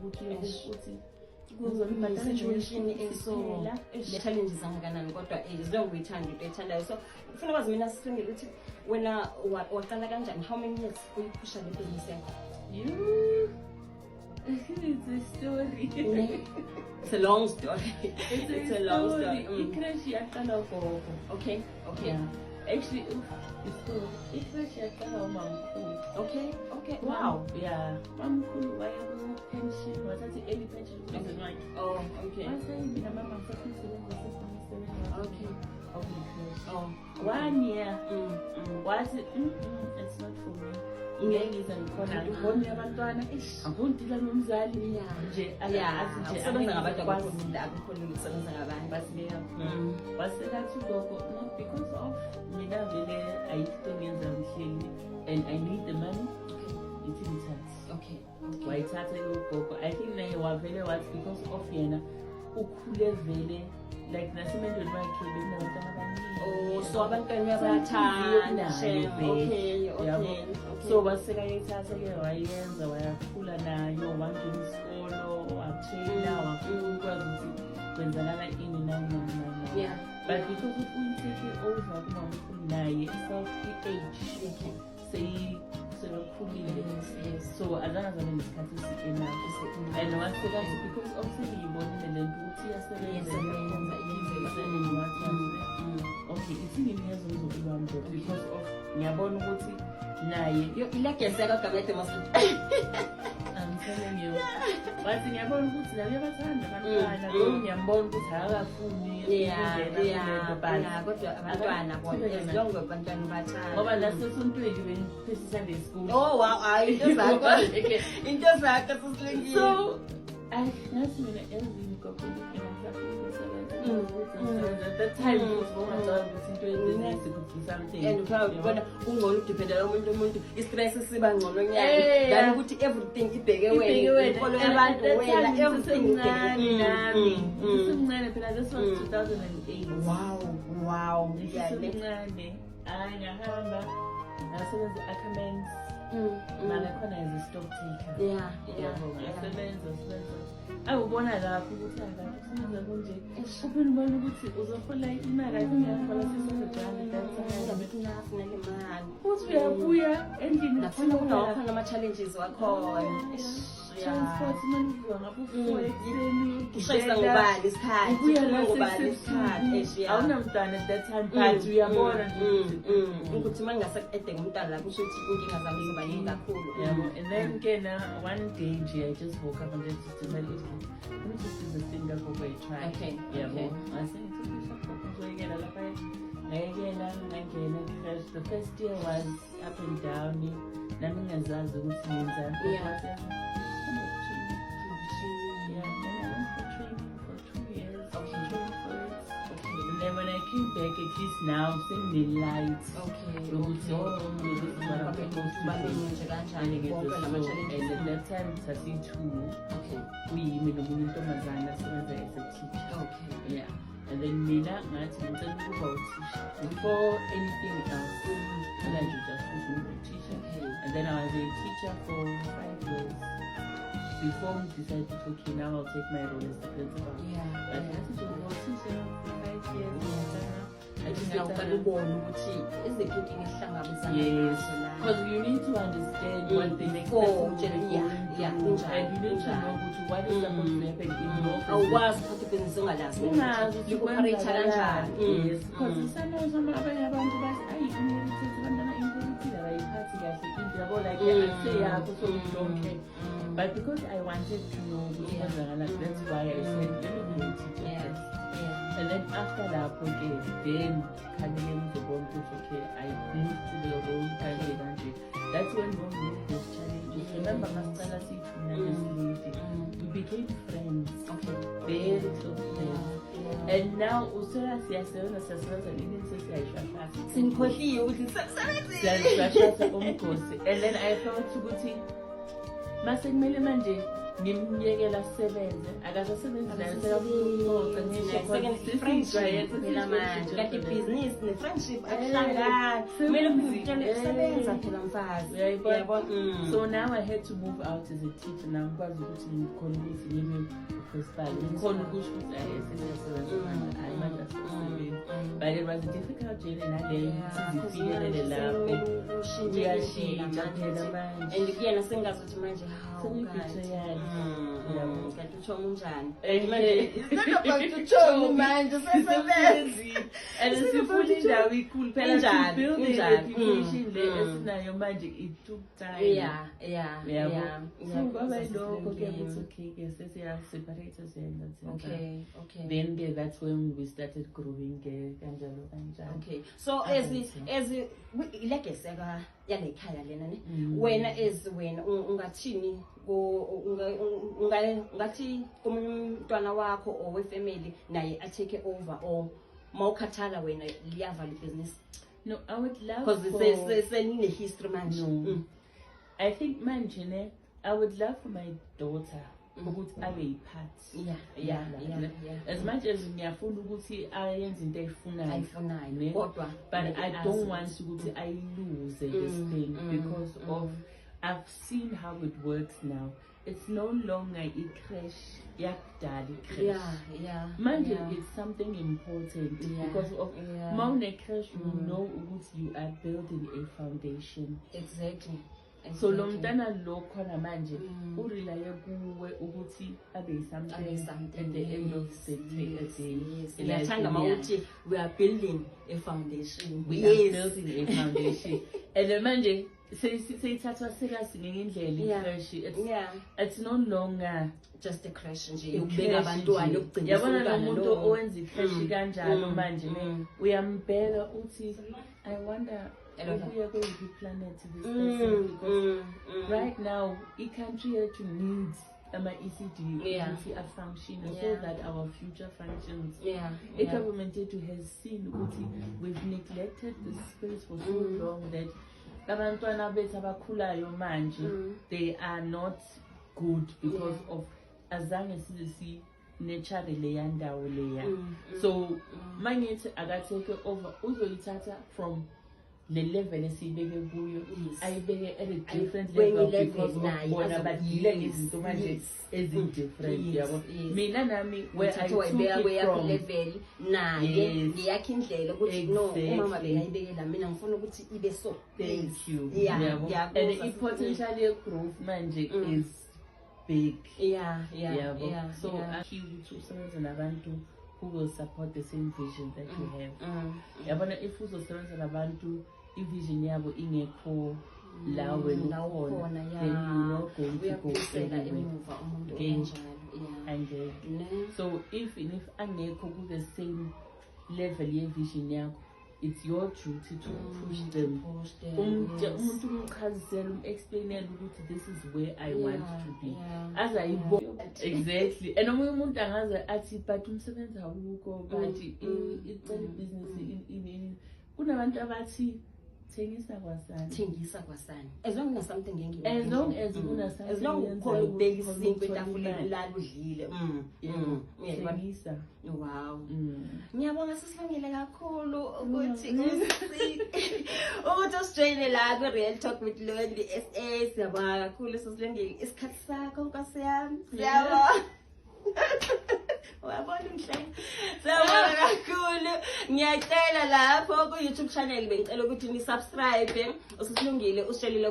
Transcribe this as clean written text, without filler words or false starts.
ukuthi uthi situation so le challenges angakanani kodwa as long uyithanda into ethandayo. So ufuna kwazi mina sisengele ukuthi wena waqala kanjani, how many years uyiphusha le business yakho? It's a story. It's a long story. It's a long story. Ikrashi yaqala gogo. Okay. Yeah. Actually, ikrashi yaqala umamkhulu. Okay. Wow. Yeah. Mamkhulu wayeku pension, wathatha early pension reason why. Oh, okay. Mina mama ngisasebenza Okay. Oh, 1 year. What? It's not for me. Ngiyengiza ngikhona ngibona abantwana angondila nomzali nje asebenza ngabantu abakhona ukusebenza ngabantu basileya waselathi gogo because of mina vele ayikho ngenza mhleli and I need the money. It's intense. Okay. Wayithatha gogo. I think naye wavele wathi because of yena ukhule vele like nasemendweni wakhe bekunabantwana abaningi. Oh, so abantwana bayathanda. Okay. So wasekayithatha ke wayenza wayakhula nayo wangena isikolo wathina wakwazi ukuthi kwenzakala ini nani. Yeah. But because of uyithethe over kumamkhulu naye age sekhulile. So azange zabe nesikhathi enough. And wasekathi because obviously yibonile lento ukuthi iyasebenza okay it's in years uzokubamba because of ngiyabona ukuthi naye ilagesi yakagabete must I'm telling you. But ngiyabona ukuthi naye uyabathanda abantwana lo ngiyambona ukuthi akafuni kodwa abantwana bona as long as abantwana bathanda ngoba nasesontweni beniphisa Sunday school. Oh wow, into zakho sisilengile. So ngathi mina enzini kakhulu that time was ngicabanga ukuthi into ezinesi ukuthi something and ubona ungcono udependela umuntu istress siba ngcono nyana dani ukuthi everything ibheke wena follow abantu wena everything nami ngisemncane phela this was 2008. Wow ngisemncane ngahamba ngasebenza Ackermans mara khona as a stock taker. Ngasebenza awubona lapho ukuthi akasebenza kunje uphela ubona ukuthi uzofola imali ngiyakhola $600 ngabethuna imali futhi uyabuya endlini nakhona kunakhona ama challenges wakhona transport manje ngapha ekseni ushayisa ngobani isikhathi awunamntwana at that time but uyabona ukuthi mangase edenge umntwana lapho usho ukuthi inkinga zami ziba yini kakhulu. And then again one day I just woke up and just decided let me just do this thing that go by try. Okay. I said so again first the first year was up and down nami ngiyazazi ukuthi ngenza then when I came back, at least now, seeing the lights. Okay. This is what I'm supposed to do. And at that time, it's a C2. Okay. We made a minute as a teacher. Okay. Yeah. And then Mina, before anything else, and I just was a teacher. And then I was a teacher for 5 years. Before we decided, okay, now I'll take my role as the principal. Yeah. But I had to do for 5 years. I just now got to go on is the cooking yes, because you need to understand what the next person is going to do. And you need to know what is supposed to happen in your was put the business on last you go for a challenge. Yes, because sometimes some abanye abantu bathi ayi inheritance abantwana inheritance ayiphathi kahle like I say don't care. But because I wanted to know that's why I said let me teach. And then after that, okay, then coming the bond okay, I moved to the role country. That's when we moved those challenges. Remember, Mastala we became friends. Okay. Very close friends. And now Usura Siasona Sasana even says I and then I felt to go to Masak Melemanje. ngimyekela sebenze akasasebenzi naye sekafuqa ngisho friendship phela manje kanti business ne friendship akuhlangani kumele kuvutele kusebenza phela mfazi uyayibona. So now I had to move out as a teacher now ngikwazi ukuthi ngikhona ukuthi ngibe principal ngikhona ukuthi siyasebenza hayi manje asisebenzi. But it was a difficult journey naleyo sizifikelele lapho uyashintsha phela manje and kuyena sengazuthi manje sengibhitheyana kanti uthoma unjani uthoma manje sesebenzi and sifuna indawo ikhulu phela to build the reputation le esinayo manje it took time. Yeah. So kwaba lokho ke it's okay ke sesiya separate senza okay. Then that's when we started growing ke kanjalo. Okay, so as legacy yale khaya lena ne wena wena ungathini ungathi kumntwana wakho or wefamily naye a take over or mawukhathala wena liyavala business? No, I would love because it's a history manje. I think manje ne I would love for my daughter ukuthi abe yiphathi. Yeah. As much as ngiyafuna ukuthi ayenze into ayifunayo kodwa but I don't want ukuthi I lose this thing because of I've seen how it works now. It's no longer a crash yakudala crash. Manje it's something important because of mawune crash you know ukuthi you are building a foundation. Exactly. So lo mntana lo khona manje urelaye kuwe ukuthi abe something at the end of the day. Siyathanda mawuthi we are building a foundation. We are building a foundation. And manje seyithathwa serious ngendlela icrash. It's no longer just a crash nje ukubeka abantwana ukugcina yabona lo muntu owenza icrash kanjalo manje uyambheka uthi I wonder ukuya kweyiphi planet this person because right now i-country yethu needs ama-ECD ukuthi afunction so that our future functions. I-government yethu has seen ukuthi we've neglected the space for so long that abantwana bethu abakhulayo manje they are not good because of azange size nature leya ndawo leya. So mangithi akatake over uzoyithatha from the level esibeke kuyo ayibeke at a different level because of bona badile izinto manje different yabo. Mina nami where I took it from level naye ngiyakha indlela ukuthi no umama bengayibekela mina ngifuna ukuthi ibe so. Thank you. And the potential of growth manje is big. So actually to usebenza nabantu who will support the same vision that you have. Yabona if uzosebenza nabantu i-vision yabo ingekho la wena ukhona then you not going to go so if angekho ku the same level ye vision yakho it's your duty to push them. Umuntu umchazisela explainele ukuthi this is where I want to be. As I exactly. And umuntu angaze athi but umsebenzi awukho but icela business in kunabantu abathi thengisa kwasani as long as something ngengile as long as kuna something as long ukhona ukubeka isinto etafuleni la udlile thengisa. Wow. Ngiyabonga sisibongile kakhulu ukuthi ustrain la ku Real Talk with Londi SA. Siyabonga kakhulu sisibongile isikhathi sakho Nkosi yami. Siyabonga. Wabona umhlaba. Siyabonga kakhulu. Ngiyacela lapho ku YouTube channel bengicela ukuthi ni subscribe. Usisilungile ushelile